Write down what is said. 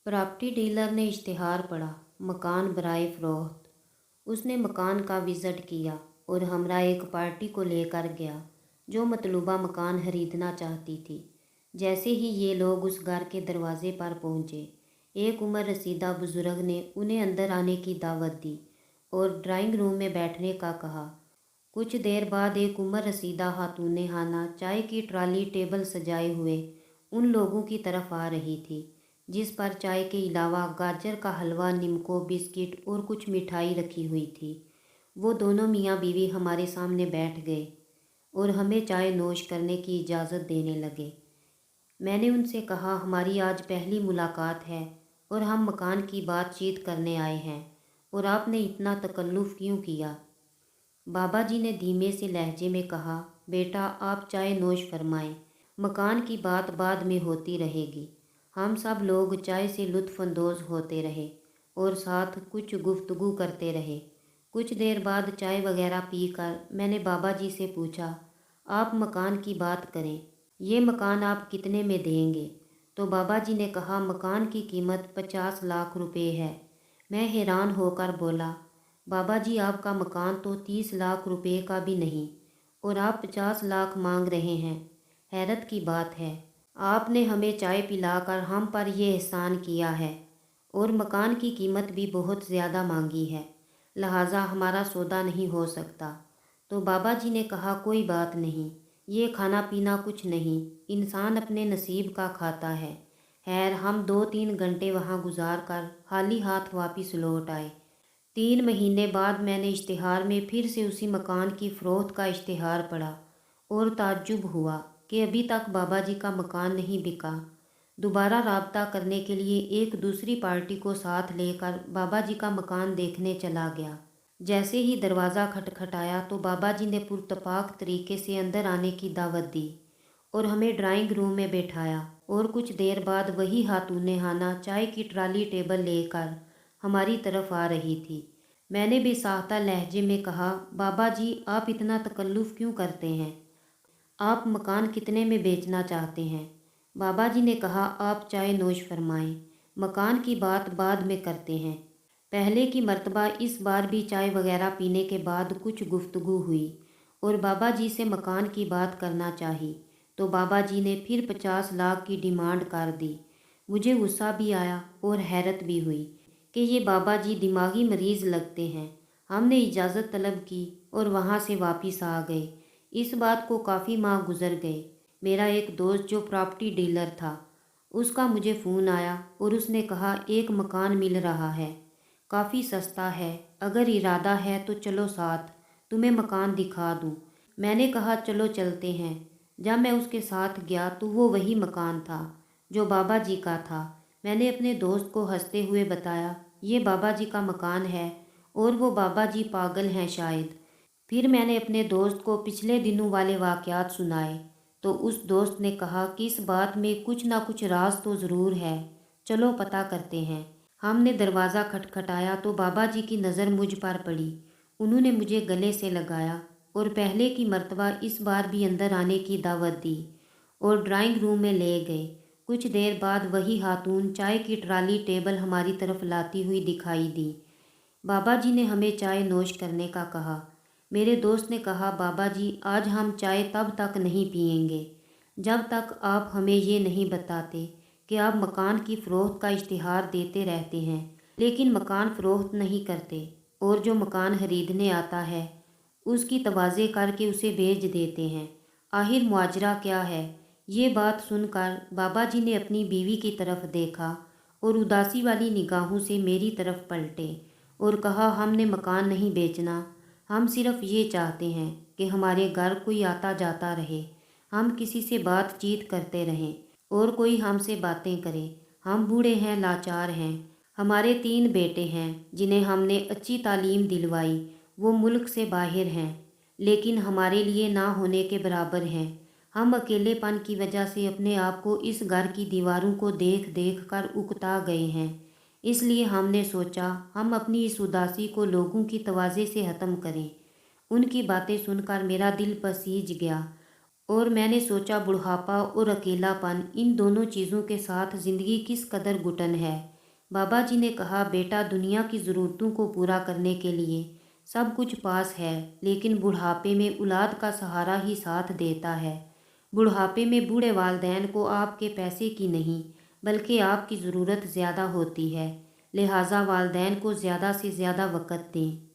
Property dealer ने इश्तिहार पढ़ा, मकान बराए फ़रोख्त। उसने मकान का विज़िट किया और हमरा एक पार्टी को लेकर गया जो मतलूबा मकान खरीदना चाहती थी। जैसे ही ये लोग उस घर के दरवाजे पर पहुँचे, एक उम्र रसीदा बुज़ुर्ग ने उन्हें अंदर आने की दावत दी और ड्राइंग रूम में बैठने का कहा। कुछ देर बाद एक उम्र रसीदा खातून खाना चाय की ट्राली टेबल सजाए हुए उन लोगों की तरफ आ रही थी, जिस पर चाय के अलावा गाजर का हलवा, निमको, बिस्किट और कुछ मिठाई रखी हुई थी। वो दोनों मियाँ बीवी हमारे सामने बैठ गए और हमें चाय नोश करने की इजाज़त देने लगे। मैंने उनसे कहा, हमारी आज पहली मुलाकात है और हम मकान की बातचीत करने आए हैं, और आपने इतना तकल्लुफ़ क्यों किया? बाबा जी ने धीमे से लहजे में कहा, बेटा आप चाय नोश फरमाएं, मकान की बात बाद में होती रहेगी। हम सब लोग चाय से लुत्फ़अंदोज़ होते रहे और साथ कुछ गुफ्तगू करते रहे। कुछ देर बाद चाय वगैरह पी कर मैंने बाबा जी से पूछा, आप मकान की बात करें, ये मकान आप कितने में देंगे? तो बाबा जी ने कहा, मकान की कीमत 50 लाख रुपए है। मैं हैरान होकर बोला, बाबा जी आपका मकान तो 30 लाख रुपए का भी नहीं और आप 50 लाख मांग रहे हैं। हैरत की बात है, आपने हमें चाय पिलाकर हम पर यह एहसान किया है और मकान की कीमत भी बहुत ज़्यादा मांगी है, लिहाजा हमारा सौदा नहीं हो सकता। तो बाबा जी ने कहा, कोई बात नहीं, ये खाना पीना कुछ नहीं, इंसान अपने नसीब का खाता है। खैर हम 2-3 घंटे वहाँ गुजार कर खाली हाथ वापस लौट आए। 3 महीने बाद मैंने इश्तिहार में फिर से उसी मकान की फ़रोख्त का इश्तिहार पढ़ा और ताज्जुब हुआ कि अभी तक बाबा जी का मकान नहीं बिका। दोबारा राब्ता करने के लिए एक दूसरी पार्टी को साथ लेकर बाबा जी का मकान देखने चला गया। जैसे ही दरवाज़ा खटखटाया तो बाबा जी ने पुरतपाक तरीके से अंदर आने की दावत दी और हमें ड्राइंग रूम में बैठाया, और कुछ देर बाद वही खातून खाना चाय की ट्राली टेबल लेकर हमारी तरफ आ रही थी। मैंने बेसाख्ता लहजे में कहा, बाबा जी आप इतना तकल्लुफ़ क्यों करते हैं? आप मकान कितने में बेचना चाहते हैं? बाबा जी ने कहा, आप चाय नोश फरमाएं, मकान की बात बाद में करते हैं। पहले की मर्तबा इस बार भी चाय वगैरह पीने के बाद कुछ गुफ्तगू हुई और बाबा जी से मकान की बात करना चाही, तो बाबा जी ने फिर 50 लाख की डिमांड कर दी। मुझे गुस्सा भी आया और हैरत भी हुई कि ये बाबा जी दिमागी मरीज़ लगते हैं। हमने इजाज़त तलब की और वहाँ से वापस आ गए। इस बात को काफ़ी माह गुजर गए। मेरा एक दोस्त जो प्रॉपर्टी डीलर था, उसका मुझे फ़ोन आया और उसने कहा, एक मकान मिल रहा है, काफ़ी सस्ता है, अगर इरादा है तो चलो साथ, तुम्हें मकान दिखा दूँ। मैंने कहा, चलो चलते हैं। जब मैं उसके साथ गया तो वो वही मकान था जो बाबा जी का था। मैंने अपने दोस्त को हंसते हुए बताया, ये बाबा जी का मकान है और वो बाबा जी पागल हैं शायद। फिर मैंने अपने दोस्त को पिछले दिनों वाले वाक़यात सुनाए तो उस दोस्त ने कहा कि इस बात में कुछ ना कुछ राज तो ज़रूर है, चलो पता करते हैं। हमने दरवाज़ा खटखटाया तो बाबा जी की नज़र मुझ पर पड़ी। उन्होंने मुझे गले से लगाया और पहले की मर्तबा इस बार भी अंदर आने की दावत दी और ड्राइंग रूम में ले गए। कुछ देर बाद वही खातून चाय की ट्राली टेबल हमारी तरफ लाती हुई दिखाई दी। बाबा जी ने हमें चाय नोश करने का कहा। मेरे दोस्त ने कहा, बाबा जी आज हम चाय तब तक नहीं पियेंगे जब तक आप हमें ये नहीं बताते कि आप मकान की फ़रोख्त का इश्तिहार देते रहते हैं लेकिन मकान फ़रोख्त नहीं करते, और जो मकान खरीदने आता है उसकी तवाज़े करके उसे बेच देते हैं। आखिर मुआजरा क्या है? ये बात सुनकर बाबा जी ने अपनी बीवी की तरफ देखा और उदासी वाली निगाहों से मेरी तरफ पलटे और कहा, हमने मकान नहीं बेचना, हम सिर्फ ये चाहते हैं कि हमारे घर कोई आता जाता रहे, हम किसी से बातचीत करते रहें और कोई हमसे बातें करे। हम बूढ़े हैं, लाचार हैं, हमारे 3 बेटे हैं जिन्हें हमने अच्छी तालीम दिलवाई, वो मुल्क से बाहर हैं लेकिन हमारे लिए ना होने के बराबर हैं। हम अकेलेपन की वजह से अपने आप को इस घर की दीवारों को देख देख कर उकता गए हैं। इसलिए हमने सोचा हम अपनी इस उदासी को लोगों की तवाज़े से ख़त्म करें। उनकी बातें सुनकर मेरा दिल पसीज गया اور میں نے سوچا بڑھاپا اور اکیلا پن، ان دونوں چیزوں کے ساتھ زندگی کس قدر گھٹن ہے۔ بابا جی نے کہا، بیٹا دنیا کی ضرورتوں کو پورا کرنے کے لیے سب کچھ پاس ہے، لیکن بڑھاپے میں اولاد کا سہارا ہی ساتھ دیتا ہے۔ بڑھاپے میں بوڑھے والدین کو آپ کے پیسے کی نہیں بلکہ آپ کی ضرورت زیادہ ہوتی ہے، لہٰذا والدین کو زیادہ سے زیادہ وقت دیں۔